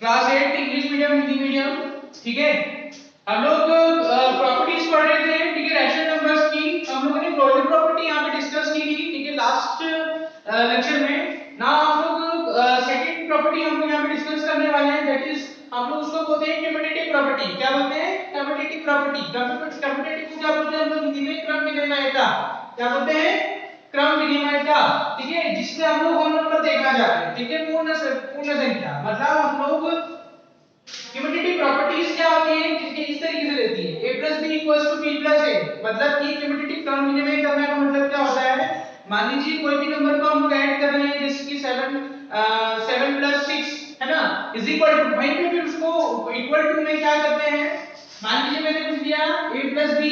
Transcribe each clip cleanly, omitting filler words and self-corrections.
Class 8 English medium Hindi medium. ठीक है, हम लोग प्रॉपर्टीज पढ़ रहे थे। ठीक है, रैशनल नंबर्स की हम लोगों ने क्लोजर प्रॉपर्टी यहाँ पे डिस्कस की थी। ठीक है, लास्ट लेक्चर में ना हम लोग सेकंड प्रॉपर्टी हम लोग यहाँ पे डिस्कस करने वाले हैं, दैट इज हम लोग उसको बोलते हैं कम्यूटेटिव प्रॉपर्टी। क्या बोलते हैं? Commutative property. कम्यूटेटिव को क्या बोलते हैं हम लोग हिंदी में? क्रम विनिमयता। क्या बोलते हैं? क्रम विनिमयता। ठीक है, जिसमें हम लोग होल नंबर देखना चाहते हैं। ठीक है, पूर्ण संख्या, मतलब हम लोग कम्यूटेटिव प्रॉपर्टीज क्या होती है जिसके इस तरीके से रहती है a plus b equals to b plus a। मतलब कि कम्यूटेटिव क्रम विनिमय करने का मतलब क्या होता है? मान लीजिए कोई भी नंबर को हम लोग ऐड कर रहे हैं, जैसे कि 7 plus 6 है ना, इज इक्वल टू, वहीं पे फिर उसको इक्वल टू में क्या करते हैं? मान लीजिए मैंने कुछ दिया a plus b।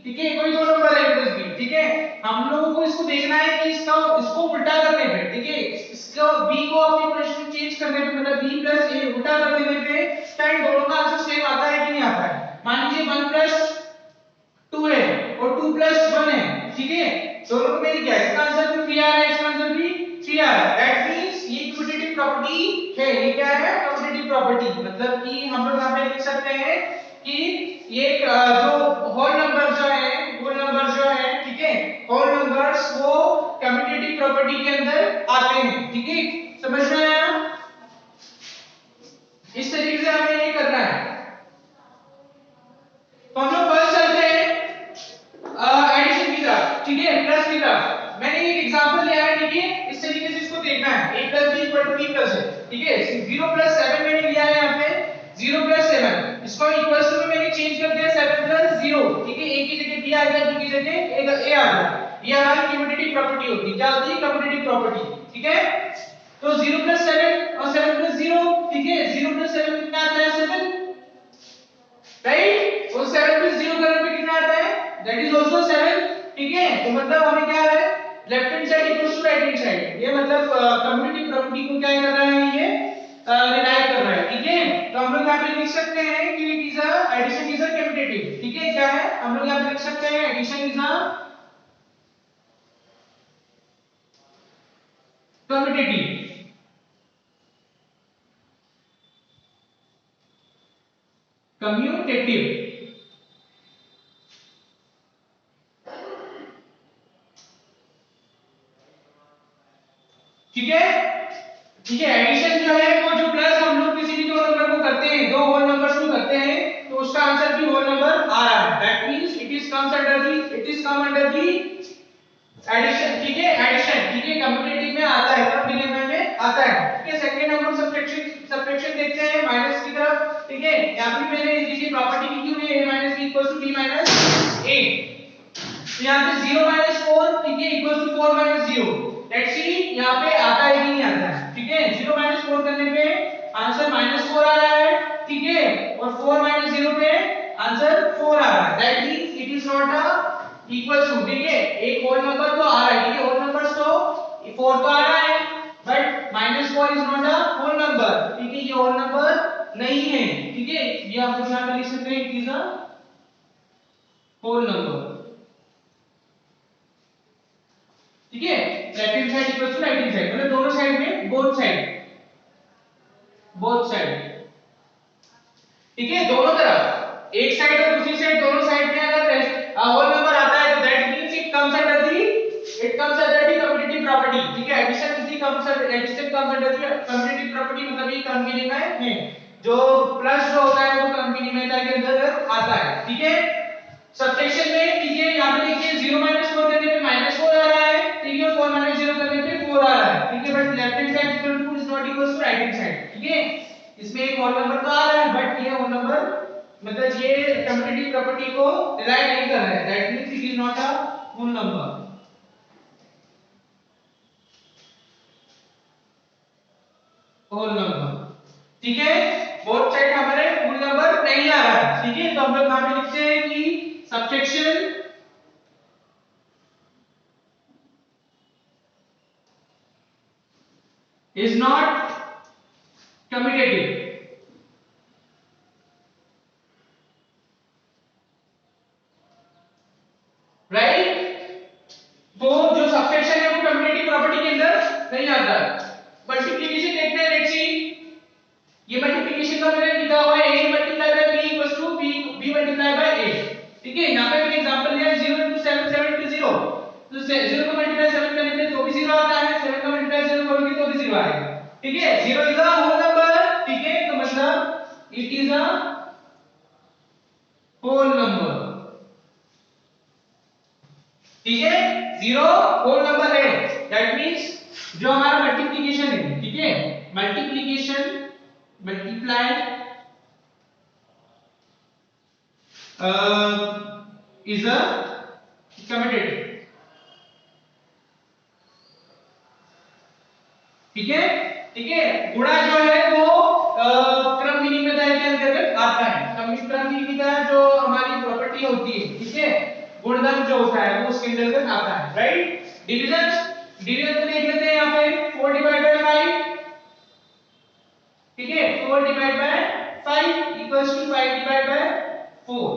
ठीक है, कोई दो नंबर है a plus b। ठीक है, हम लोगों को इसको देखना है कि इसको उल्टा करने पे, ठीक है, इसको b को अपनी पोजीशन चेंज करने पे, मतलब b plus a उल्टा कर देने पे क्या इन दोनों का आंसर सेम आता है कि नहीं आता है? मान लीजिए 1 plus 2 है और 2 plus 1 है। ठीक है, दोनों में क्या है? इसका आंसर भी 3 आ रहा है, इसका आंसर भी 3 आ रहा है। दैट मींस ये कम्यूटेटिव प्रॉपर्टी है। ये क्या है? Commutative property. मतलब कि हम लोग यहां पे लिख सकते हैं कि ये जो होल नंबर जो है, ठीक है, होल नंबर्स वो कम्यूटेटिव प्रॉपर्टी के अंदर आते हैं। ठीक है, समझ में आया? इस तरीके से हमें ये करना है। तो हम लोग फर्स्ट चलते हैं एडिशन की तरफ। ठीक है, प्लस की तरफ मैंने एक एग्जांपल लिया है। ठीक है, इस तरीके से इसको देखना है, a plus b equal to b plus है। ठीक है, 0 plus 7 मैंने लिया है यहाँ पे, 0 plus 7 इसको इक्वल्स टू में मैंने चेंज कर दिया 7 plus 0। ठीक है, a की जगह b आ गया, b की जगह a आ गया। ये हमारी कम्यूटेटिव प्रॉपर्टी होती है। क्या होती है? Commutative property. ठीक है, तो 0 plus 7 और 7 plus 0। ठीक है, 0 plus 7 कितना आता है? 7, राइट? और 7 plus 0 करने पे कितना आता है? That is also 7। ठीक है, तो मतलब हमें क्या है? Left hand side equals to right hand side. ये मतलब कम्यूटेटिव प्रॉपर्टी को क्या कर रहा है? ये रिलाइव कर रहा है। ठीक है, तो हम लोग यहाँ पे लिख सकते हैं कि it is a addition is a commutative. ठीक है, क्या है? हम लोग यहाँ पे लिख सकते हैं addition is a commutative. Commutative. ठीक है, ठीक है, एडिशन जो है वो जो प्लस हम लोग किसी भी दो नंबर को करते हैं, दो होल नंबर्स को करते हैं, तो उसका आंसर भी होल नंबर आ रहा है। That means it is come under the addition. ठीक है, एडिशन। ठीक है, कम्यूटेटिव में आता है, क्रम विनिमय में आता है। ठीक है, सेकंड हम लोग सब्ट्रैक्शन देखते हैं माइनस की तरफ। ठीक है, यहां पे मैंने इसकी प्रॉपर्टी की हुई है a - b = b - a। तो यहां पे 0 - 4, ठीक है, = 4 - 0। लेट्स सी यहां पे आता है कि नहीं आता है। ठीक है, 0 - 4 करने पे आंसर -4 आ रहा है। ठीक है, और 4 - 0 पे आंसर 4 आ रहा है। That means it is not a equal to. ठीक है, एक होल नंबर तो आ रहा है। ठीक है, होल नंबर्स तो 4 तो आ रहा है, but -4 is not a whole number. ठीक है, ये होल नंबर नहीं है। ठीक है, ये आप यहां पे लिख सकते हैं it is a whole number. ठीक है, left hand side equals to right hand side, मतलब दोनों साइड में, बोथ साइड। ठीक है, दोनों तरफ, एक साइड और दूसरी साइड, दोनों साइड में अगर होल नंबर आता है तो that means it comes under the commutative property. ठीक है, addition comes under the commutative property, मतलब ये क्रम विनिमय है। जो प्लस जो होता है वो क्रम विनिमयता के अंदर आता है। ठीक है, सब्ट्रैक्शन में, ठीक है, यहां पे देखिए 0 - 4 करने पे -4 आ रहा है। ठीक है, 4 - 0 करने पे 4 आ रहा है। ठीक है, but left hand side equal to is not equal to right hand side. ठीक है, इसमें एक होल नंबर तो आ रहा है, बट ये होल नंबर मतलब ये कम्यूटेटिव प्रॉपर्टी को रिलाय नहीं कर रहा है। That means it is not a whole number. Whole number. ठीक है, बोथ साइड हमारे होल नंबर नहीं आ रहा है। ठीक है, तो हम लोग यहां पे लिखते हैं कि subtraction is not commutative। Right, तो जो सब्ट्रैक्शन है वो कम्यूटेटिव प्रॉपर्टी के अंदर नहीं आता है। मल्टीप्लिकेशन देखते हैं, लेट्स सी। ये मल्टीप्लिकेशन 0 को मल्टीप्लाई 7 करने पे तो भी 0 आता है, 7 को मल्टीप्लाई 0 करोगे तो भी 0 आएगा, ठीक है। 0 इज अ होल नंबर, ठीक है, तो मतलब it is a whole number, ठीक है। 0 होल नंबर है, दैट मींस जो हमारा मल्टीप्लिकेशन है, ठीक है, multiplication multiply is a commutative, ठीक है, ठीक है। गुणा जो है वो क्रम विनिमयता के अंतर्गत आता है, क्रम विनिमयता जो हमारी प्रॉपर्टी होती है, ठीक है, गुणधर्म जो होता है वो उसके अंतर्गत आता है, राइट। डिवीजन डिवीजन को देख लेते हैं यहाँ पे 4 डिवाइड बाय 5, ठीक है, 4 divide by 5 equals to 5 divide by 4,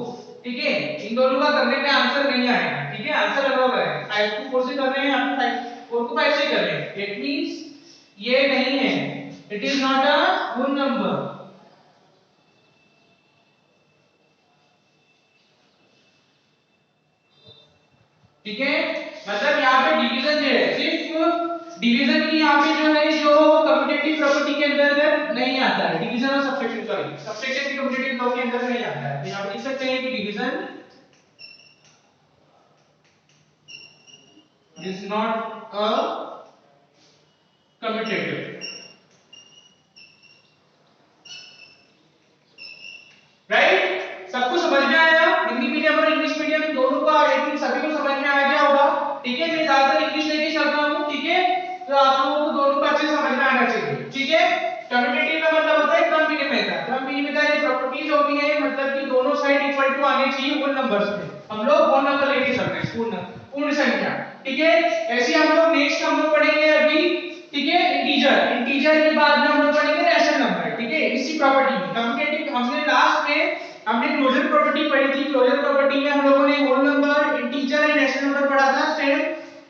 ठीक है। इन दोनों का करने पे आंसर नहीं आएगा, ठीक है, आंसर अलग है, 5 को 4 से कर रहे हैं, यहाँ पे 4 को 5 से कर रहे हैं, इट मींस ये नहीं है, it is not a whole number, ठीक है। मतलब यहाँ पे डिवीजन जो है सिर्फ डिवीजन की यहाँ पे जो है जो कम्यूटेटिव प्रॉपर्टी के अंतर्गत नहीं आता है, डिवीजन और सब्ट्रैक्शन, सॉरी सब्ट्रैक्शन की कम्यूटेटिव लॉ के अंदर नहीं आता है, तो यहाँ पे लिख सकते हैं कि division is not a commutative, right. सबको समझ में आया, हिंदी मीडियम और इंग्लिश मीडियम दोनों को आई थिंक सभी को समझ में आ गया होगा, ठीक है। मैं ज्यादातर इंग्लिश लेके चल रहा हूँ, ठीक है, तो आप लोगों को दोनों को अच्छे से समझ में आना चाहिए, ठीक है। कम्यूटेटिव का मतलब होता है क्रम विनिमयता, क्रम विनिमयता की प्रॉपर्टीज होती है मतलब कि दोनों साइड इक्वल टू आने चाहिए होल नंबर्स में, हम लोग होल नंबर लेके चल रहे हैं, पूर्ण संख्या, ठीक है। ऐसे हम लोग नेक्स्ट हम लोग पढ़ेंगे अभी, ठीक है, इंटीजर, इंटीजर के बाद में हम लोग पढ़ेंगे रैशनल नंबर, ठीक है, इसी प्रॉपर्टी में कम्यूटेटिव। हमने लास्ट में हमने क्लोजर प्रॉपर्टी पढ़ी थी, क्लोजर प्रॉपर्टी में हम लोगों ने whole number, integer and rational number पढ़ा था, सेम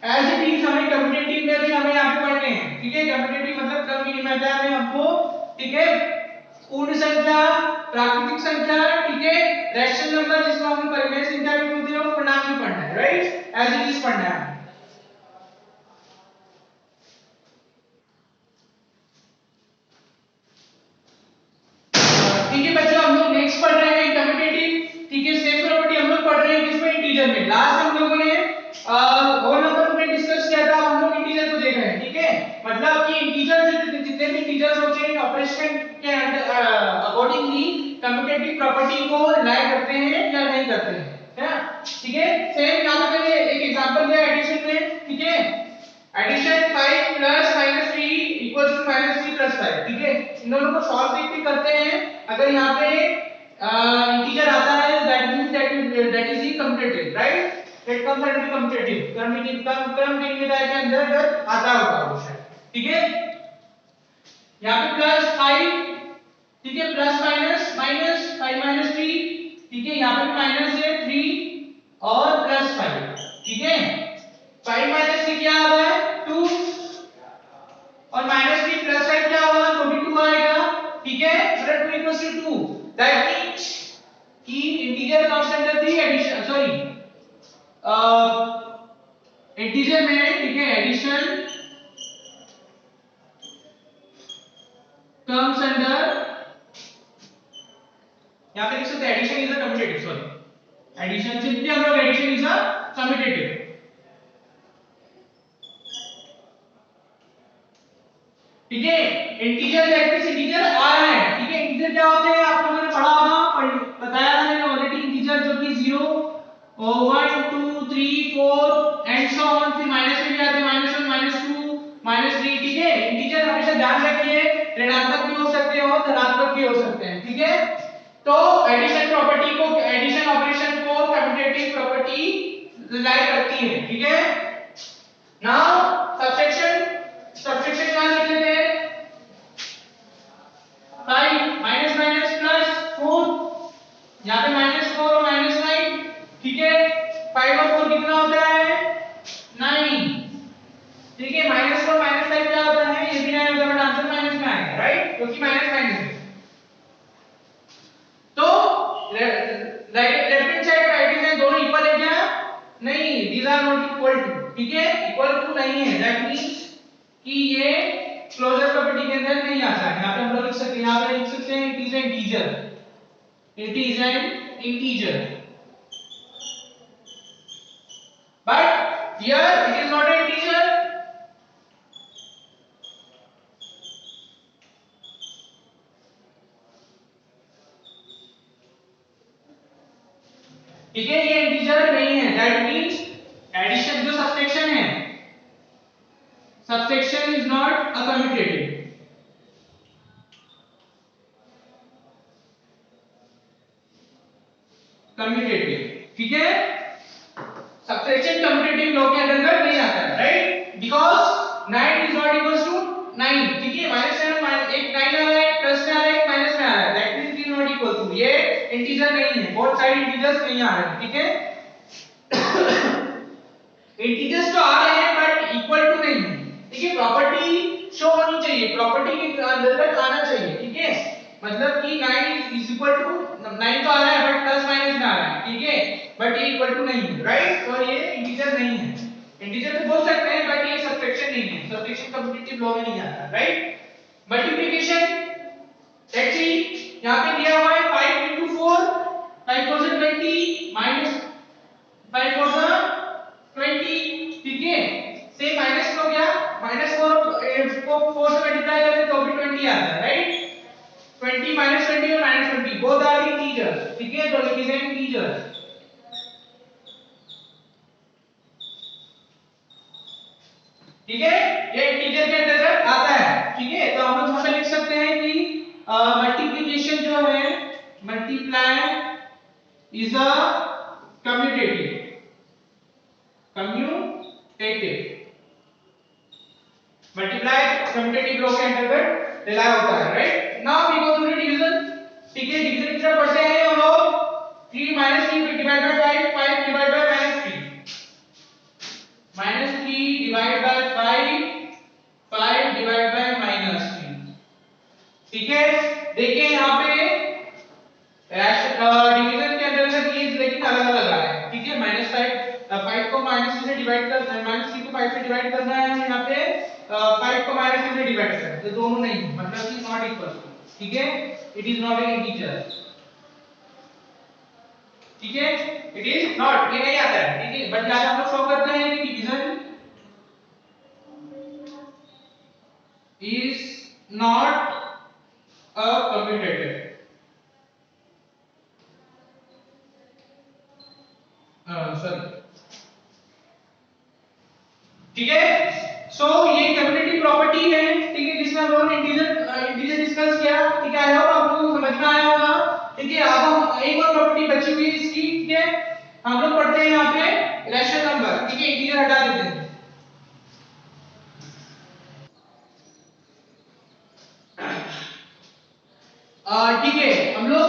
एज इट इज हमें कम्यूटेटिव में भी हमें यहाँ पे पढ़ने हैं, ठीक है। कम्यूटेटिव मतलब क्रम विनिमयता में हमको, ठीक है, पूर्ण संख्या, प्राकृतिक संख्या, ठीक है, रैशनल नंबर जिसको हम परिमेय संख्या भी बोलते हैं, वो पूर्णांक भी पढ़ना है, राइट, एज इट इज पढ़ना है, ठीक है बच्चों। हम लोग नेक्स्ट पढ़ रहे हैं कम्यूटेटिव, ठीक है, सेम प्रॉपर्टी हम लोग पढ़ रहे हैं किसमें, इंटीजर में। लास्ट हम लोगों ने होल नंबर में डिस्कस किया था, हम लोग इंटीजर को देख रहे हैं, ठीक है। मतलब कि इंटीजर जितने भी इंटीजर्स होते हैं ऑपरेशन के अकॉर्डिंगली कम्यूटेटिव प्रॉपर्टी को रिलाय करते हैं या नहीं करते हैं, है ना, ठीक है। सेम यहां पे मैंने एक एग्जांपल दिया एडिशन में, ठीक है, addition 5 plus minus 3 equals to -3 plus 5, ठीक है। इन दोनों को सॉल्व भी करते हैं, अगर यहाँ पे इंटीजर आता है that means that is the commutative, right, that comes under the commutative, क्रम विनिमयता के अंतर्गत आता होगा क्वेश्चन, ठीक है। यहाँ पे प्लस 5, ठीक है, प्लस माइनस माइनस 5 माइनस 3, ठीक है, यहाँ पे माइनस है 3 और प्लस 5, ठीक है। 5 माइनस 3 क्या आ रहा है 2 और -3 प्लस 5 क्या होगा तो भी 2 आएगा, ठीक है। मतलब 2 इक्वल्स टू 2, दैट मींस कि integer comes under the addition, sorry integer में, ठीक है, एडिशन कम्स अंडर, यहां पे लिख सकते हैं addition is a commutative, sorry addition simply हम लोग एडिशन इज अ कम्यूटेटिव, ठीक है। इंटीजर दैट मींस इंटीजर आ रहा है, ठीक है। इंटीजर क्या होते हैं आप लोगों ने पढ़ा होगा, बताया था मैंने ऑलरेडी, इंटीजर जो कि 0 1 2 3 4 एंड सो ऑन, फिर माइनस में भी आते हैं -1 -2 -3, ठीक है। इंटीजर हमेशा ध्यान रखिए ऋणात्मक भी हो सकते हैं और धनात्मक भी हो सकते हैं, ठीक है। तो एडिशन प्रॉपर्टी को, एडिशन ऑपरेशन को कम्यूटेटिव प्रॉपर्टी रिलाय करती है, ठीक है। नाउ सब्ट्रैक्शन, सब्ट्रैक्शन क्या लिख लेते हैं 5 माइनस माइनस प्लस 4, यहाँ पे -4 और -5, ठीक है। 5 और 4 कितना होता है 9, ठीक है। -4 -5 क्या होता है ये भी 9 होता है, बट आंसर माइनस में आएगा, राइट, क्योंकि माइनस माइनस है। तो लेफ्ट हैंड साइड और राइट हैंड साइड दोनों इक्वल है क्या, नहीं, these are not equal to, ठीक है, इक्वल टू नहीं है, दैट मींस कि ये क्लोजर प्रॉपर्टी के अंदर नहीं आता है। यहाँ पे हम लोग लिख सकते हैं, यहाँ पे लिख सकते हैं it is an integer, it is an integer, but here it is not an integer. ठीक है, ये इंटीजर नहीं है, दैट मींस एडिशन जो सब्ट्रैक्शन है, subtraction is not a commutative, commutative, ठीक है, subtraction commutative लॉ के अंदर नहीं आता है, right, because 9 is not equals to 9, ठीक है, माइनस है, एक 9 आ रहा है, प्लस में आ रहा है, माइनस में आ रहा है, that means it is not equal to, ये इंटीजर नहीं है, बोथ साइड इंटीजर्स नहीं आ रहे हैं, ठीक है, इंटीजर्स तो आ रहे हैं बट इक्वल टू नहीं है, ठीक है, प्रॉपर्टी शो होनी चाहिए, प्रॉपर्टी के अंतर्गत आना चाहिए, ठीक है, मतलब कि 9 इज इक्वल टू 9 तो आ रहा है बट प्लस माइनस में आ रहा है, ठीक है, बट ये इक्वल टू नहीं है, राइट, और ये इंटीजर नहीं है, इंटीजर तो बोल सकते हैं बट ये सब्ट्रैक्शन नहीं है, सब्ट्रैक्शन कम्यूटेटिव लॉ में नहीं आता, राइट। मल्टीप्लिकेशन, लेट्स सी, यहां पे दिया हुआ है 5 into 4, 5 4 20 minus 5 4 20, ठीक है, से माइनस हो गया, -4 को 4 से मल्टीप्लाई करें तो भी 20 आता है, राइट, 20 -20 और -20 बोथ आर इंटीजर्स, ठीक है, तो इट इज एन इंटीजर, ठीक है, ये इंटीजर के अंतर्गत आता है, ठीक है, तो हम लोग यहां पे लिख सकते हैं कि मल्टीप्लिकेशन जो है, multiply is a commutative, multiply commutative law के अंतर्गत रिलाय होता है, right. Now we go to division, ठीक है, डिवीजन की तरफ बढ़ते हैं हम लोग, 3 -3 divide by 5, 5 divide bye -3 divide by 5, 5 divide bye -3, ठीक है, देखिए यहाँ पे डिवीजन के अंतर्गत ये लेकिन अलग अलग आ रहा है, ठीक है, -5 को -3 से डिवाइड करना है, -3 को 5 से डिवाइड करना है, यहाँ पे 5 को -3 से डिवाइड करना है, तो दोनों नहीं, मतलब कि नॉट इक्वल, ठीक है, it is not an integer, ठीक है, इट इज नॉट, ये नहीं आता है, ठीक है, बट यहाँ हम लोग शो करते हैं कि division is not a commutative, sorry, ठीक है, सो ये कम्यूटेटिव प्रॉपर्टी है, ठीक है, जिसमें हम लोगों ने इंटीजर डिस्कस किया, ठीक है, आई होप आपको समझ में आया होगा, ठीक है, अब हम एक और प्रॉपर्टी बची हुई है इसकी, ठीक है, हम लोग पढ़ते हैं यहाँ पे रैशनल नंबर, ठीक है, इंटीजर हटा देते हैं, ठीक है, हम लोग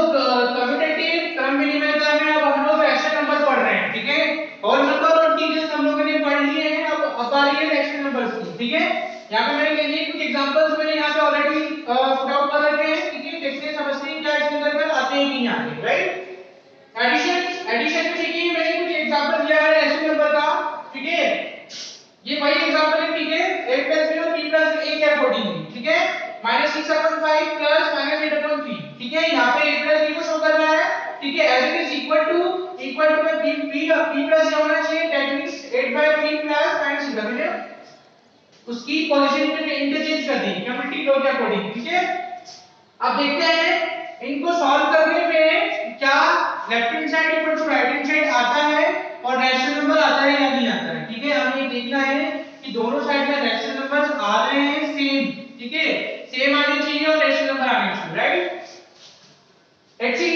कम्यूटेटिव क्रम विनिमयता में अब हम लोग रैशनल नंबर पढ़ रहे हैं, ठीक है, होल नंबर और इंटीजर्स हम लोगों ने पढ़ लिए हैं, अब आ रही है रैशनल नंबर्स की, ठीक है, यहाँ पे मैंने लिए कुछ एग्जांपल्स मैंने यहाँ पे ऑलरेडी पुट आउट कर रखे हैं, ठीक है, देखते हैं समझते हैं क्या इसके अंदर आते हैं कि नहीं आते, राइट। एडिशन में देखिए मैंने कुछ एग्जांपल दिया है रैशनल नंबर का, ठीक है, ये वही एग्जांपल है, ठीक है, a + b और b + a क्या 14, ठीक है, -6/5 प्लस -8/3, ठीक है, यहाँ पे a + b को शो कर रहा है, ठीक है, as it is equal to में b प्लस ये होना चाहिए, दैट मींस 8/3 प्लस -6, मैंने उसकी पोजीशन पे इंटरचेंज कर दी कम्यूटेटिव लॉ के अकॉर्डिंग, ठीक है। अब देखते हैं इनको सॉल्व करने पे क्या left hand side equal to right hand side आता है और रैशनल नंबर आता है या नहीं आता है, ठीक है, हमें ये देखना है कि दोनों साइड में रैशनल नंबर्स आ रहे हैं सेम, ठीक है, सेम आने चाहिए और रैशनल नंबर आने चाहिए, राइट। लेट्स सी,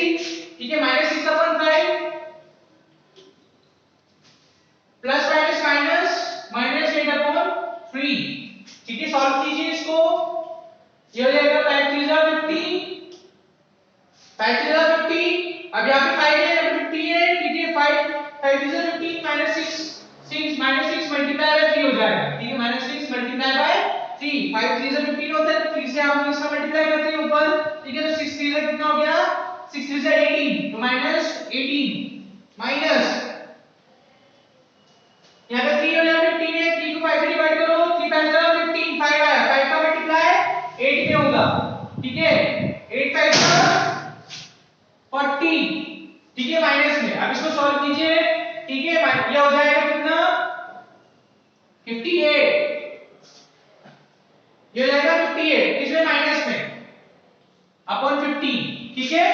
ठीक है, -6/5 प्लस -8/3, ठीक है, सॉल्व कीजिए इसको, ये हो जाएगा 5 3 जा 50, 5 3 जा 50, अब यहाँ पे 5 है यहाँ पे 50 है, ठीक है, 5 3 जा 50 -6 मल्टीप्लाई बाय 3 हो जाएगा, ठीक है, -6 मल्टीप्लाई बाय 3, 5 3 जा 15 होता है, तो 3 से हम इसका मल्टीप्लाई करते हैं ऊपर, ठीक है, तो 6 3 जा कितना हो गया, 6 3 जा 18, तो -18 माइनस यहाँ पे 3 हो जाएगा 15 58 इसमें माइनस में अपॉन 15, ठीक है।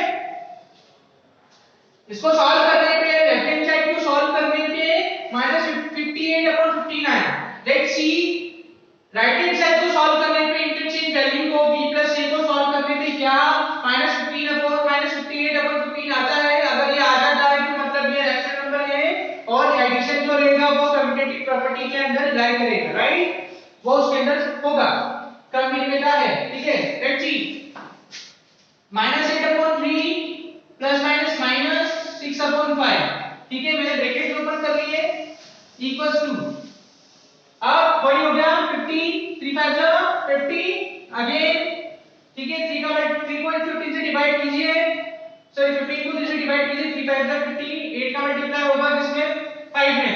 इसको सॉल्व करने पे लेफ्ट हैंड साइड को सॉल्व करने पे -58 upon 59। Let's see right hand side को सॉल्व करने पे इंटरचेंज वैल्यू को b प्लस a को सॉल्व करने पे क्या -15 अपॉन -58 अपॉन 15 आता है। अगर ये आ जाता है तो मतलब ये रैशनल नंबर है और एडिशन जो रहेगा वो कम्यूटेटिव प्रॉपर्टी के अंदर रिलाई करेगा, राइट, वो उसके अंदर होगा, कम मिलता है, ठीक है। Let's see -8 upon 3 plus minus minus 6 upon 5, ठीक है, मैंने ब्रैकेट ओपन कर लिए इक्वल्स टू, अब वही हो गया 15 3 5 जा 50 अगेन, ठीक है, 3 का 3.15 से डिवाइड कीजिए, सॉरी 15 को 3 से डिवाइड कीजिए, 3 5 जा 15, 8 का मल्टीप्लाई होगा किसमें 5 में,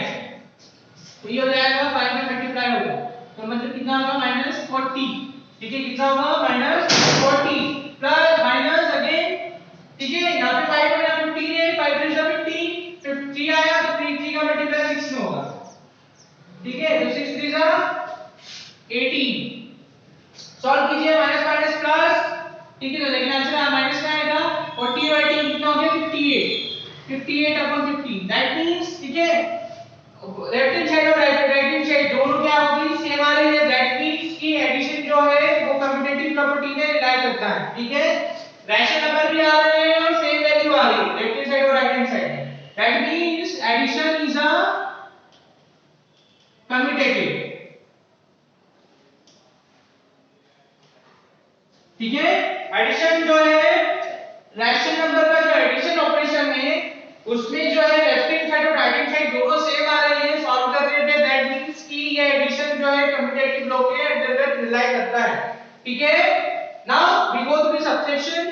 तो ये हो जाएगा 5 में मल्टीप्लाई होगा तो मतलब कितना होगा -40, ठीक है, कितना होगा -40 प्लस माइनस अगेन, ठीक है, यहाँ पे 5 है, 15 है, 5 3 जा 15, 3 आया तो 3 का मल्टीप्लाई 6 में होगा, ठीक है, तो 6 3 जा 18, सॉल्व कीजिए माइनस माइनस प्लस, ठीक है, तो लेकिन आंसर माइनस का आएगा 40 और 18 कितना हो गया 58 अपॉन 15, दैट मींस, ठीक है, लेफ्ट हैंड साइड और राइट हैंड साइड दोनों क्या होगी सेम आ रही है, दैट मींस कि एडिशन जो है वो कम्यूटेटिव प्रॉपर्टी में रिलाई करता है, ठीक है, रैशनल नंबर भी आ रहे हैं और सेम वैल्यू आ रही है लेफ्ट हैंड साइड और right hand side, that means addition is a commutative, ठीक है। एडिशन जो है रैशनल नंबर का जो एडिशन ऑपरेशन है उसमें जो है लेफ्ट हैंड साइड और राइट हैंड साइड दोनों सेम आ रही है सॉल्व करने पे, दैट मींस कि ये एडिशन जो है कम्यूटेटिव लॉ के अंतर्गत रिलाई करता है, ठीक है। Now we go to the subtraction,